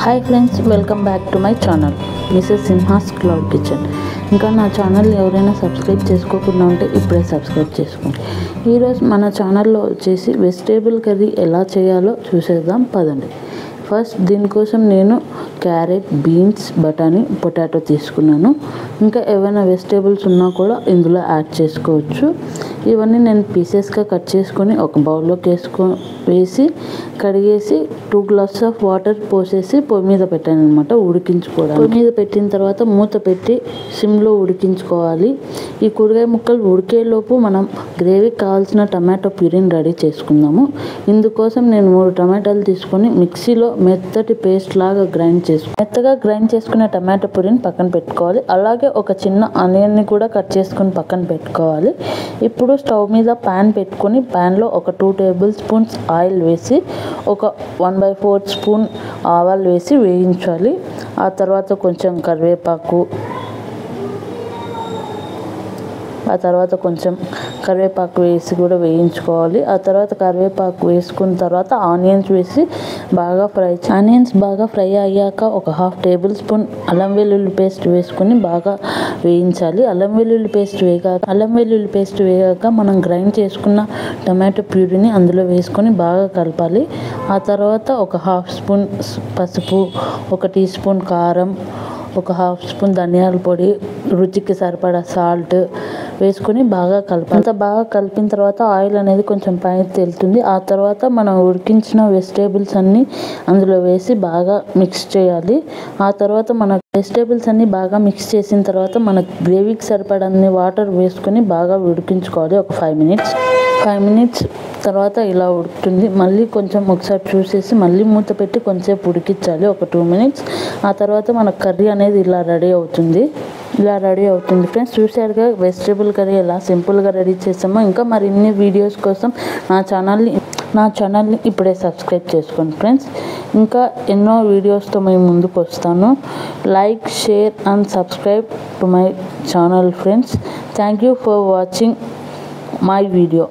Hi friends, welcome back to my channel Mrs Simhas cloud kitchen. ఇంకా నా channel ఎవరైనా subscribe చేసుకోకుండా ఉంటే ఇప్పుడే సబ్స్క్రైబ్ చేసుకోండి. ఈరోజు మన ఛానల్లో వచ్చేసి వెజిటేబుల్ కర్రీ ఎలా చేయాలో చూసేద్దాం పదండి. ఫస్ట్ దీనికోసం నేను క్యారెట్, బీన్స్, బఠానీ, పొటాటో తీసుకున్నాను. ఇంకా ఏవైనా వెజిటేబుల్స్ ఉన్నా కూడా ఇందులో యాడ్ చేసుకోవచ్చు. ఇవన్నీ నేను పీసెస్గా కట్ చేసుకొని ఒక బౌల్లోకి వేసి కడిగేసి 2 గ్లాసెస్ ఆఫ్ వాటర్ పోసేసి పొయ్యి మీద పెట్టాను అనమాట, ఉడికించుకోవడానికి. పొయ్యి మీద పెట్టిన తర్వాత మూత పెట్టి సిమ్లో ఉడికించుకోవాలి. ఈ కూరగాయ ముక్కలు ఉడికేలోపు మనం గ్రేవీకి కావాల్సిన టమాటో ప్యూరీని రెడీ చేసుకుందాము. ఇందుకోసం నేను 3 టమాటాలు తీసుకొని మిక్సీలో మెత్తటి పేస్ట్ లాగా మెత్తగా గ్రైండ్ చేసుకునే టమాటో ప్యూరీని పక్కన పెట్టుకోవాలి. అలాగే ఒక చిన్న ఆనియన్ని కూడా కట్ చేసుకొని పక్కన పెట్టుకోవాలి. ఇప్పుడు స్టవ్ మీద ప్యాన్ పెట్టుకొని ప్యాన్లో ఒక 2 టేబుల్ స్పూన్స్ ఆయిల్ వేసి ఒక 1/4 స్పూన్ ఆవాలు వేసి వేయించాలి. ఆ తర్వాత కొంచెం కరివేపాకు వేసి కూడా వేయించుకోవాలి. ఆ తర్వాత కరివేపాకు వేసుకున్న తర్వాత ఆనియన్స్ వేసి ఆనియన్స్ బాగా ఫ్రై అయ్యాక ఒక 1/2 టేబుల్ స్పూన్ అల్లం వెల్లుల్లి పేస్ట్ వేసుకొని బాగా వేయించాలి. అల్లం వెల్లుల్లి పేస్ట్ వేగాక మనం గ్రైండ్ చేసుకున్న టమాటో ప్యూరీని అందులో వేసుకొని బాగా కలపాలి. ఆ తర్వాత ఒక 1/2 స్పూన్ పసుపు, 1 టీ స్పూన్ కారం, ఒక 1/2 స్పూన్ ధనియాల పొడి, రుచికి సరిపడా సాల్ట్ వేసుకొని బాగా కలపాలి. అంత బాగా కలిపిన తర్వాత ఆయిల్ అనేది కొంచెం పైన తేలుతుంది. ఆ తర్వాత మనం ఉడికించిన వెజిటేబుల్స్ అన్నీ అందులో వేసి బాగా మిక్స్ చేయాలి. ఆ తర్వాత మన వెజిటేబుల్స్ అన్నీ బాగా మిక్స్ చేసిన తర్వాత మన గ్రేవీకి సరిపడన్ని వాటర్ వేసుకొని బాగా ఉడికించుకోవాలి. ఒక 5 మినిట్స్ తర్వాత ఇలా ఉడుకుతుంది. మళ్ళీ కొంచెం ఒకసారి చూసేసి మళ్ళీ మూత పెట్టి కొంచెంసేపు ఉడికించాలి, ఒక 2 మినిట్స్. ఆ తర్వాత మన కర్రీ అనేది ఇలా రెడీ అవుతుంది ఫ్రెండ్స్. చూసారుగా వెజిటేబుల్ కర్రీ ఎలా సింపుల్గా రెడీ చేసామో. ఇంకా మరిన్ని వీడియోస్ కోసం నా ఛానల్ని ఇప్పుడే సబ్స్క్రైబ్ చేసుకోండి ఫ్రెండ్స్. ఇంకా ఎన్నో వీడియోస్తో మేము ముందుకు వస్తాను. Like, share and subscribe to my channel friends. Thank you for watching my video.